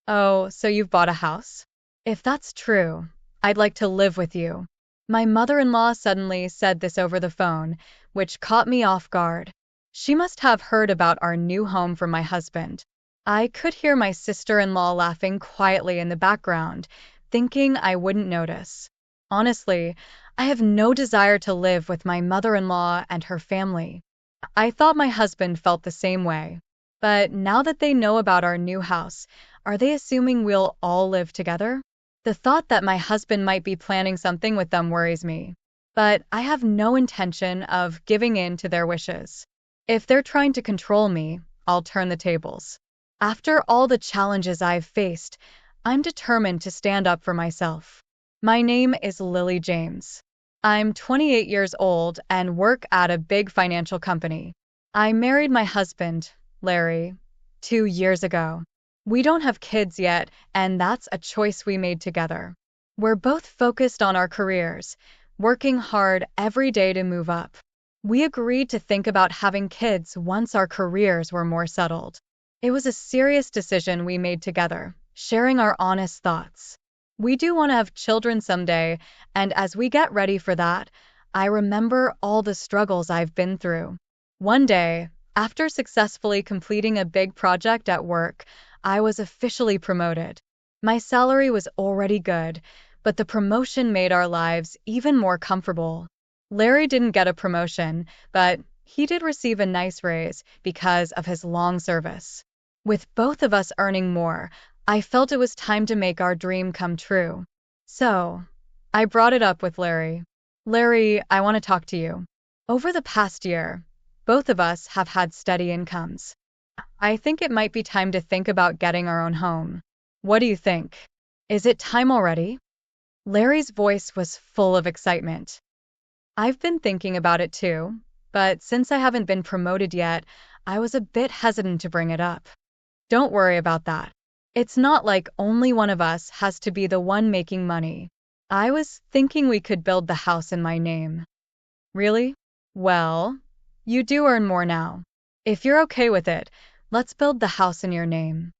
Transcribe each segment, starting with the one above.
Oh, so you've bought a house? If that's true, I'd like to live with you. My mother-in-law suddenly said this over the phone, which caught me off guard. She must have heard about our new home from my husband. I could hear my sister-in-law laughing quietly in the background, thinking I wouldn't notice. Honestly, I have no desire to live with my mother-in-law and her family. I thought my husband felt the same way. But now that they know about our new house, are they assuming we'll all live together? The thought that my husband might be planning something with them worries me. But I have no intention of giving in to their wishes. If they're trying to control me, I'll turn the tables. After all the challenges I've faced, I'm determined to stand up for myself. My name is Lily James. I'm 28 years old and work at a big financial company. I married my husband, Larry, 2 years ago. We don't have kids yet, and that's a choice we made together. We're both focused on our careers, working hard every day to move up. We agreed to think about having kids once our careers were more settled. It was a serious decision we made together, sharing our honest thoughts. We do want to have children someday, and as we get ready for that, I remember all the struggles I've been through. One day, after successfully completing a big project at work, I was officially promoted. My salary was already good, but the promotion made our lives even more comfortable. Larry didn't get a promotion, but he did receive a nice raise because of his long service. With both of us earning more, I felt it was time to make our dream come true. So, I brought it up with Larry. Larry, I want to talk to you. Over the past year, both of us have had steady incomes. I think it might be time to think about getting our own home. What do you think? Is it time already? Larry's voice was full of excitement. I've been thinking about it too, but since I haven't been promoted yet, I was a bit hesitant to bring it up. Don't worry about that. It's not like only one of us has to be the one making money. I was thinking we could build the house in my name. Really? Well, you do earn more now. If you're okay with it, let's build the house in your name.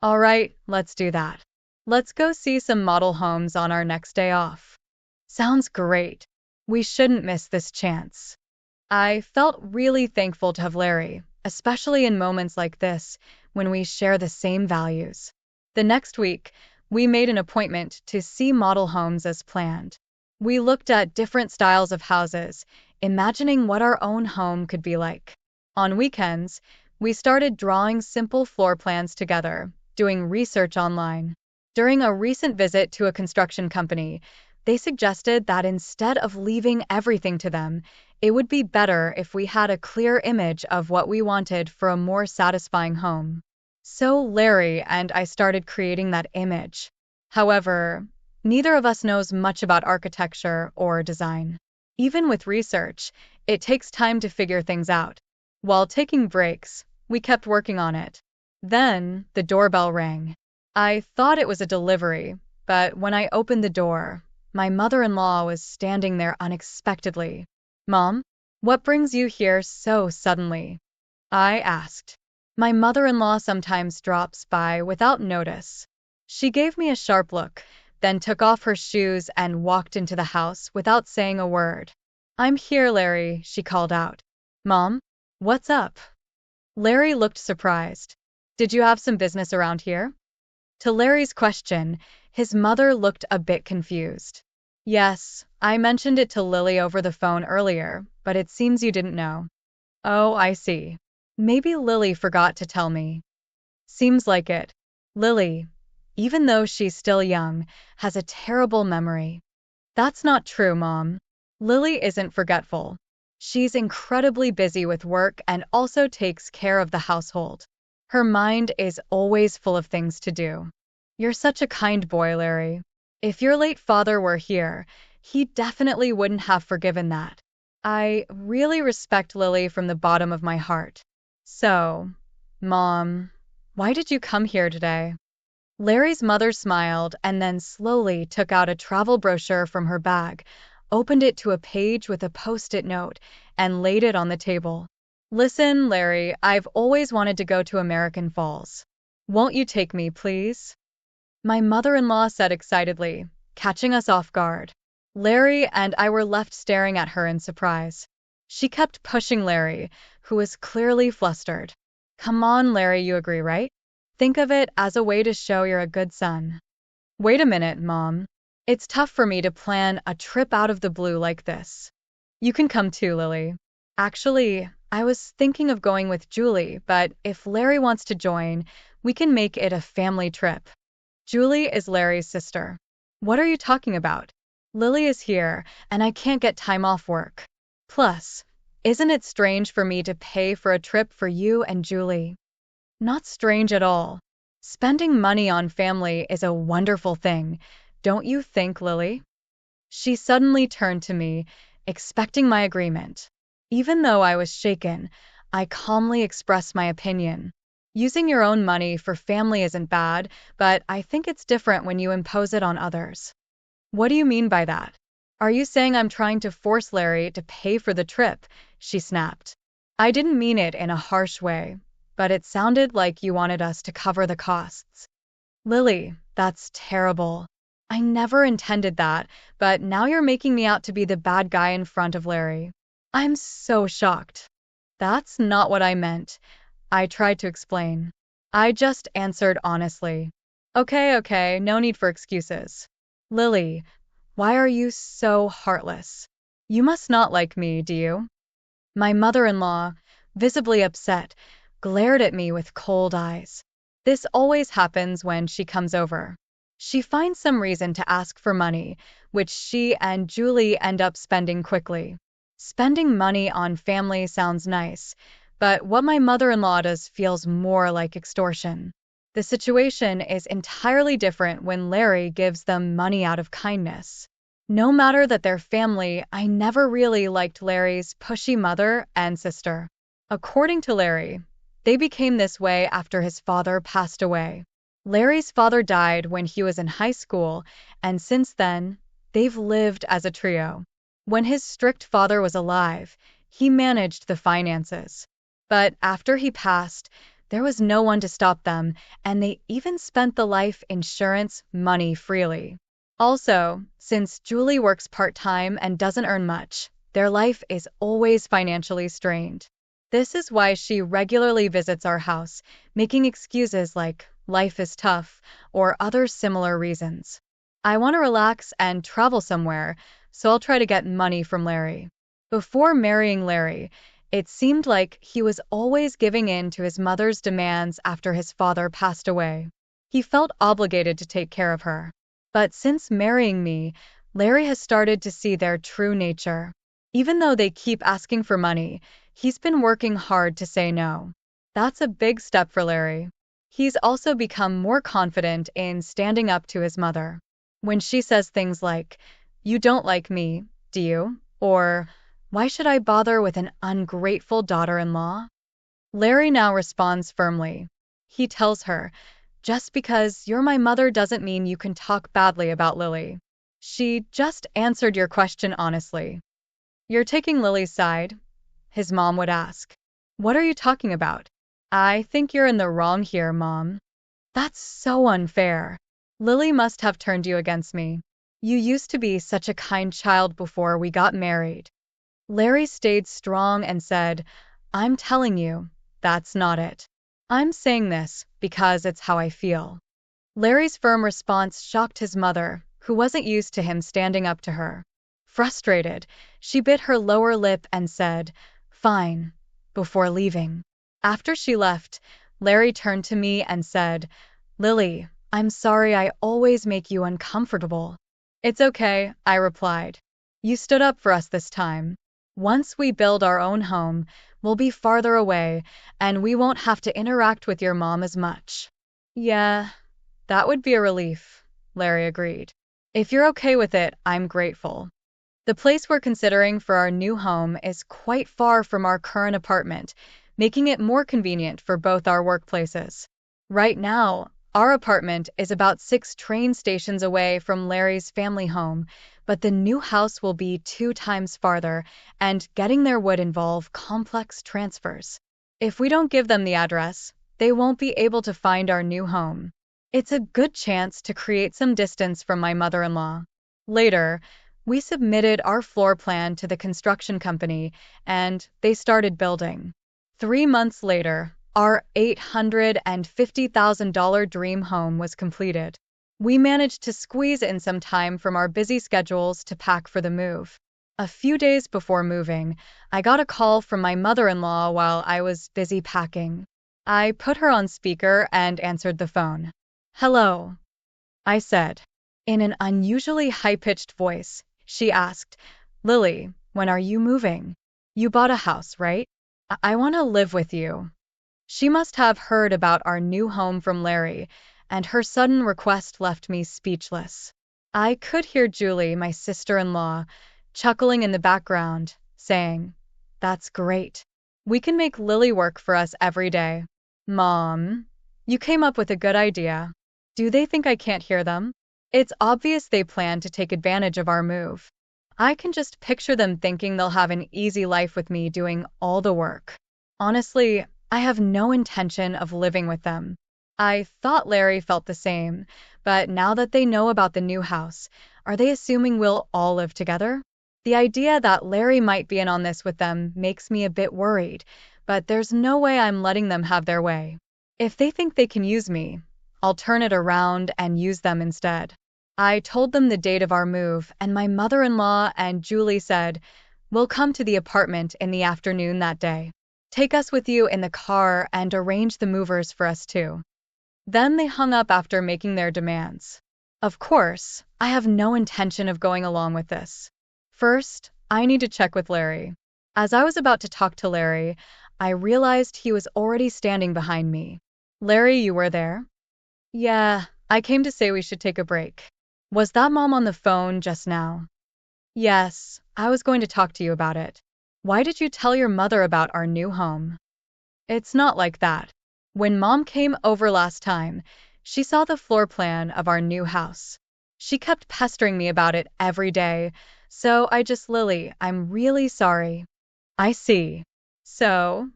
All right, let's do that. Let's go see some model homes on our next day off. Sounds great. We shouldn't miss this chance. I felt really thankful to have Larry, especially in moments like this when we share the same values. The next week, we made an appointment to see model homes as planned. We looked at different styles of houses, imagining what our own home could be like. On weekends, we started drawing simple floor plans together, doing research online. During a recent visit to a construction company, they suggested that instead of leaving everything to them, it would be better if we had a clear image of what we wanted for a more satisfying home. So Larry and I started creating that image. However, neither of us knows much about architecture or design. Even with research, it takes time to figure things out. While taking breaks, we kept working on it. Then, the doorbell rang. I thought it was a delivery, but when I opened the door, my mother-in-law was standing there unexpectedly. Mom, what brings you here so suddenly? I asked. My mother-in-law sometimes drops by without notice. She gave me a sharp look, then took off her shoes and walked into the house without saying a word. I'm here, Larry, she called out. Mom, what's up? Larry looked surprised. Did you have some business around here? To Larry's question, his mother looked a bit confused. Yes, I mentioned it to Lily over the phone earlier, but it seems you didn't know. Oh, I see. Maybe Lily forgot to tell me. Seems like it. Lily, even though she's still young, has a terrible memory. That's not true, Mom. Lily isn't forgetful. She's incredibly busy with work and also takes care of the household. Her mind is always full of things to do. You're such a kind boy, Larry. If your late father were here, he definitely wouldn't have forgiven that. I really respect Lily from the bottom of my heart. So, Mom, why did you come here today? Larry's mother smiled and then slowly took out a travel brochure from her bag, opened it to a page with a post-it note, and laid it on the table. Listen, Larry, I've always wanted to go to American Falls. Won't you take me, please? my mother-in-law said excitedly, catching us off guard. Larry and I were left staring at her in surprise. She kept pushing Larry, who was clearly flustered. Come on, Larry, you agree, right? Think of it as a way to show you're a good son. Wait a minute, Mom. It's tough for me to plan a trip out of the blue like this. You can come too, Lily. Actually, I was thinking of going with Julie, but if Larry wants to join, we can make it a family trip. Julie is Larry's sister. What are you talking about? Lily is here, and I can't get time off work. Plus, isn't it strange for me to pay for a trip for you and Julie? Not strange at all. Spending money on family is a wonderful thing, don't you think, Lily? She suddenly turned to me, expecting my agreement. Even though I was shaken, I calmly expressed my opinion. Using your own money for family isn't bad, but I think it's different when you impose it on others. What do you mean by that? Are you saying I'm trying to force Larry to pay for the trip? She snapped. I didn't mean it in a harsh way, but it sounded like you wanted us to cover the costs. Lily, that's terrible. I never intended that, but now you're making me out to be the bad guy in front of Larry. I'm so shocked. That's not what I meant. I tried to explain. I just answered honestly. Okay, no need for excuses. Lily, why are you so heartless? You must not like me, do you? My mother-in-law, visibly upset, glared at me with cold eyes. This always happens when she comes over. She finds some reason to ask for money, which she and Julie end up spending quickly. Spending money on family sounds nice, but what my mother-in-law does feels more like extortion. The situation is entirely different when Larry gives them money out of kindness. No matter that they're family, I never really liked Larry's pushy mother and sister. According to Larry, they became this way after his father passed away. Larry's father died when he was in high school, and since then, they've lived as a trio. When his strict father was alive, he managed the finances. But after he passed, there was no one to stop them, and they even spent the life insurance money freely. Also, since Julie works part-time and doesn't earn much, their life is always financially strained. This is why she regularly visits our house, making excuses like life is tough or other similar reasons. I want to relax and travel somewhere, so I'll try to get money from Larry. Before marrying Larry, it seemed like he was always giving in to his mother's demands after his father passed away. He felt obligated to take care of her. But since marrying me, Larry has started to see their true nature. Even though they keep asking for money, he's been working hard to say no. That's a big step for Larry. He's also become more confident in standing up to his mother. When she says things like, "You don't like me, do you?" or "Why should I bother with an ungrateful daughter-in-law?" Larry now responds firmly. He tells her, "Just because you're my mother doesn't mean you can talk badly about Lily. She just answered your question honestly." "You're taking Lily's side?" his mom would ask. "What are you talking about?" "I think you're in the wrong here, Mom." "That's so unfair. Lily must have turned you against me. You used to be such a kind child before we got married." Larry stayed strong and said, "I'm telling you, that's not it. I'm saying this because it's how I feel." Larry's firm response shocked his mother, who wasn't used to him standing up to her. Frustrated, she bit her lower lip and said, "Fine," before leaving. After she left, Larry turned to me and said, "Lily, I'm sorry I always make you uncomfortable." "It's okay," I replied. "You stood up for us this time. Once we build our own home, we'll be farther away, and we won't have to interact with your mom as much." "Yeah, that would be a relief," Larry agreed. "If you're okay with it, I'm grateful." The place we're considering for our new home is quite far from our current apartment, making it more convenient for both our workplaces. Right now, our apartment is about 6 train stations away from Larry's family home, but the new house will be 2 times farther, and getting there would involve complex transfers. If we don't give them the address, they won't be able to find our new home. It's a good chance to create some distance from my mother-in-law. Later, we submitted our floor plan to the construction company, and they started building. 3 months later, our $850,000 dream home was completed. We managed to squeeze in some time from our busy schedules to pack for the move. A few days before moving, I got a call from my mother-in-law while I was busy packing. I put her on speaker and answered the phone. "Hello," I said. In an unusually high-pitched voice, she asked, "Lily, when are you moving? You bought a house, right? I want to live with you." She must have heard about our new home from Larry, and her sudden request left me speechless. I could hear Julie, my sister-in-law, chuckling in the background, saying, "That's great. We can make Lily work for us every day." Mom, you came up with a good idea. Do they think I can't hear them? It's obvious they plan to take advantage of our move. I can just picture them thinking they'll have an easy life with me doing all the work. Honestly, I have no intention of living with them. I thought Larry felt the same, but now that they know about the new house, are they assuming we'll all live together? The idea that Larry might be in on this with them makes me a bit worried, but there's no way I'm letting them have their way. If they think they can use me, I'll turn it around and use them instead. I told them the date of our move, and my mother-in-law and Julie said, "We'll come to the apartment in the afternoon that day. Take us with you in the car and arrange the movers for us too." Then they hung up after making their demands. Of course, I have no intention of going along with this. First, I need to check with Larry. As I was about to talk to Larry, I realized he was already standing behind me. "Larry, you were there?" "Yeah, I came to say we should take a break." "Was that Mom on the phone just now?" "Yes, I was going to talk to you about it." "Why did you tell your mother about our new home?" "It's not like that. When Mom came over last time, she saw the floor plan of our new house. She kept pestering me about it every day, so Lily, I'm really sorry." "I see. So,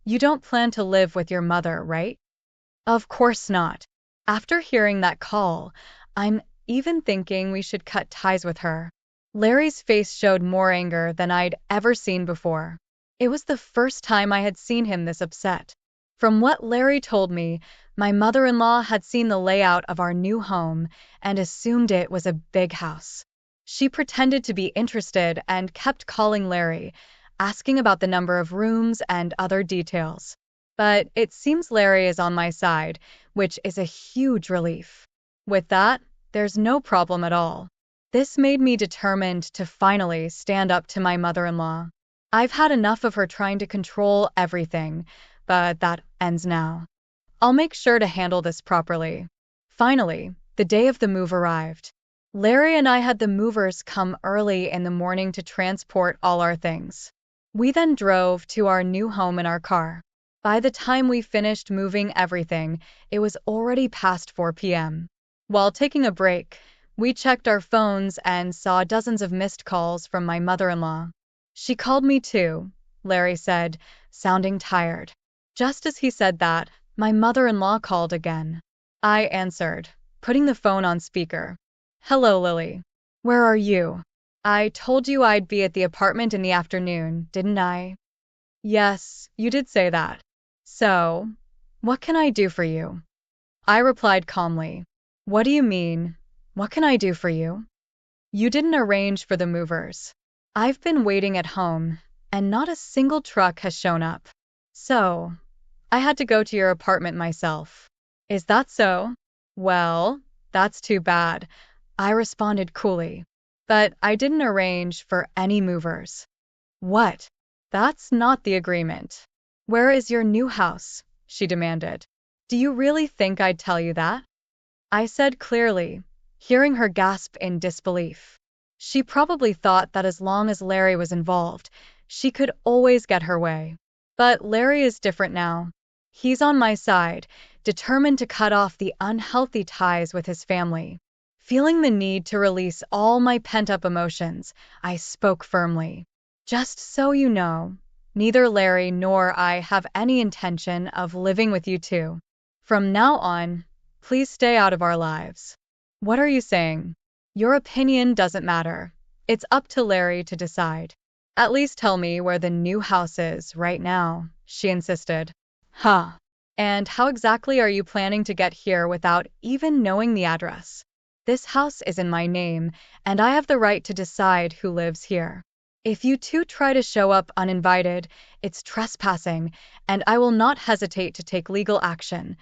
you don't plan to live with your mother, right?" "Of course not. After hearing that call, I'm even thinking we should cut ties with her." Larry's face showed more anger than I'd ever seen before. It was the first time I had seen him this upset. From what Larry told me, my mother-in-law had seen the layout of our new home and assumed it was a big house. She pretended to be interested and kept calling Larry, asking about the number of rooms and other details. But it seems Larry is on my side, which is a huge relief. With that, there's no problem at all. This made me determined to finally stand up to my mother-in-law. I've had enough of her trying to control everything, but that ends now. I'll make sure to handle this properly. Finally, the day of the move arrived. Larry and I had the movers come early in the morning to transport all our things. We then drove to our new home in our car. By the time we finished moving everything, it was already past 4 p.m. While taking a break, we checked our phones and saw dozens of missed calls from my mother-in-law. "She called me too," Larry said, sounding tired. Just as he said that, my mother-in-law called again. I answered, putting the phone on speaker. "Hello, Lily. Where are you? I told you I'd be at the apartment in the afternoon, didn't I?" "Yes, you did say that. So, what can I do for you?" I replied calmly. "What do you mean? What can I do for you?" "You didn't arrange for the movers. I've been waiting at home, and not a single truck has shown up. So, I had to go to your apartment myself." "Is that so? Well, that's too bad," I responded coolly. "But I didn't arrange for any movers." "What? That's not the agreement." "Where is your new house?" she demanded. "Do you really think I'd tell you that?" I said clearly, hearing her gasp in disbelief. She probably thought that as long as Larry was involved, she could always get her way. But Larry is different now. He's on my side, determined to cut off the unhealthy ties with his family. Feeling the need to release all my pent-up emotions, I spoke firmly. "Just so you know, neither Larry nor I have any intention of living with you two. From now on, Please stay out of our lives. What are you saying? Your opinion doesn't matter. It's up to Larry to decide. At least tell me where the new house is right now, she insisted. Huh. And how exactly are you planning to get here without even knowing the address? This house is in my name, and I have the right to decide who lives here. If you two try to show up uninvited, it's trespassing, and I will not hesitate to take legal action,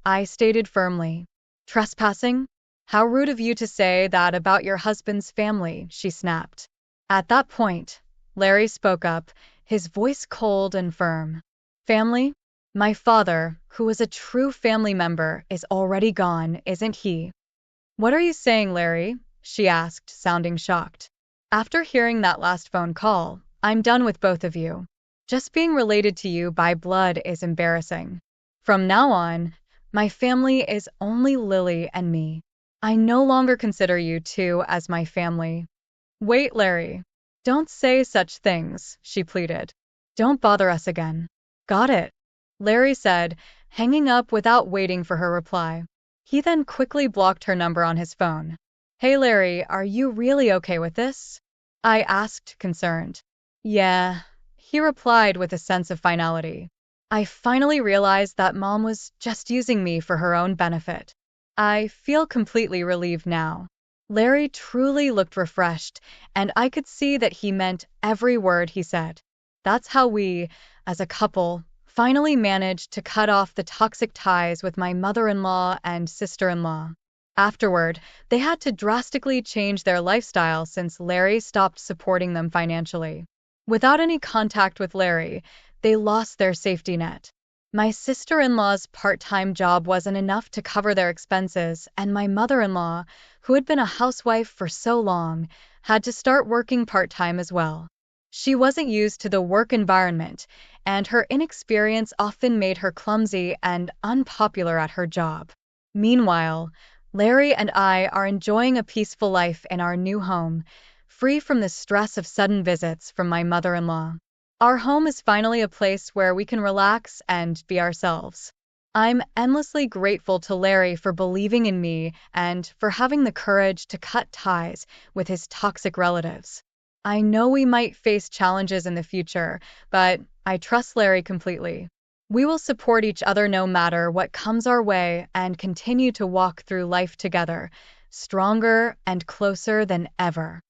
I stated firmly. Trespassing? How rude of you to say that about your husband's family, she snapped. At that point, Larry spoke up, his voice cold and firm. Family? My father, who was a true family member, is already gone, isn't he? What are you saying, Larry? She asked, sounding shocked. After hearing that last phone call, I'm done with both of you. Just being related to you by blood is embarrassing. From now on, my family is only Lily and me. I no longer consider you two as my family. Wait, Larry. Don't say such things, she pleaded. Don't bother us again. Got it, Larry said, hanging up without waiting for her reply. He then quickly blocked her number on his phone. Hey Larry, are you really okay with this? I asked, concerned. Yeah, he replied with a sense of finality. I finally realized that Mom was just using me for her own benefit. I feel completely relieved now. Larry truly looked refreshed, and I could see that he meant every word he said. That's how we, as a couple, finally managed to cut off the toxic ties with my mother-in-law and sister-in-law. Afterward, they had to drastically change their lifestyle since Larry stopped supporting them financially. Without any contact with Larry, they lost their safety net. My sister-in-law's part-time job wasn't enough to cover their expenses, and my mother-in-law, who had been a housewife for so long, had to start working part-time as well. She wasn't used to the work environment, and her inexperience often made her clumsy and unpopular at her job. Meanwhile, Larry and I are enjoying a peaceful life in our new home, free from the stress of sudden visits from my mother-in-law. Our home is finally a place where we can relax and be ourselves. I'm endlessly grateful to Larry for believing in me and for having the courage to cut ties with his toxic relatives. I know we might face challenges in the future, but I trust Larry completely. We will support each other no matter what comes our way and continue to walk through life together, stronger and closer than ever.